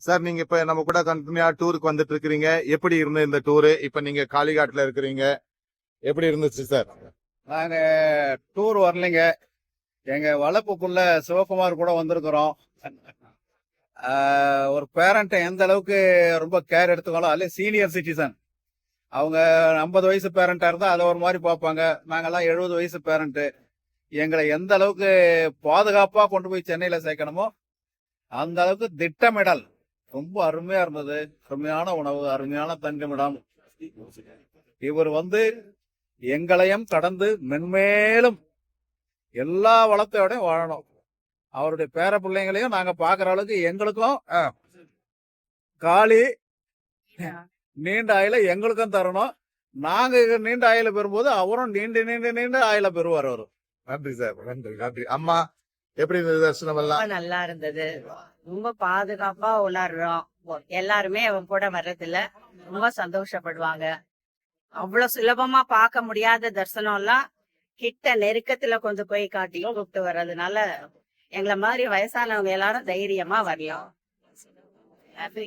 Sir நீங்க இப்ப நம்ம கூட கண்டினியூா டூருக்கு வந்துட்டு இருக்கிறீங்க. எப்படி இருந்த இந்த டூரு? இப்ப நீங்க காளிகாட்டுல இருக்கிறீங்க. எப்படி இருந்துச்சு சார்? நாங்க டூர் வரலைங்க. எங்க வளர்ப்புக்குள்ள சிவகுமார் கூட வந்திருக்கிறோம். ஒரு பேரண்ட் எந்த அளவுக்கு ரொம்ப கேர் எடுத்துக்கணும், அதுல சீனியர் சிட்டிசன். அவங்க 50 வயசு பேரண்டா இருந்தா அதை ஒரு மாதிரி பார்ப்பாங்க. நாங்கெல்லாம் 70 வயசு பேரண்ட். எங்களை எந்த அளவுக்கு பாதுகாப்பா கொண்டு போய் சென்னையில சேர்க்கணுமோ அந்த அளவுக்கு திட்டமிடல் ரொம்ப அருமையா இருந்தது. அருமையான உணவு, அருமையான தங்குமிடம். இவர் வந்து எங்களையும் கடந்து மென்மேலும் எல்லா வளத்தையோடையும் வாழணும். அவருடைய பேர பிள்ளைங்களையும் நாங்க பாக்குற அளவுக்கு எங்களுக்கும் காளி நீண்ட ஆயில எங்களுக்கும் தரணும். நாங்க நீண்ட ஆயில பெறும்போது அவரும் நீண்ட நீண்ட நீண்ட ஆயில பெறுவார். அவரு. நன்றி சார், நன்றி நன்றி. அம்மா எப்படி இருந்தது தரிசனம் எல்லாம்? ரொம்ப நல்லா இருந்தது. ரொம்ப பாதுகாப்பா உணர்றோம். எல்லாருமே அவன் கூட வர்றதில்ல, ரொம்ப சந்தோஷப்படுவாங்க. அவ்வளவு சுலபமா பார்க்க முடியாத தரிசனம் எல்லாம் கிட்ட நெருக்கத்துல கொண்டு போய் காட்டி கூப்பிட்டு வர்றதுனால எங்களை மாதிரி வயசானவங்க எல்லாரும் தைரியமா வரலாம். நன்றி.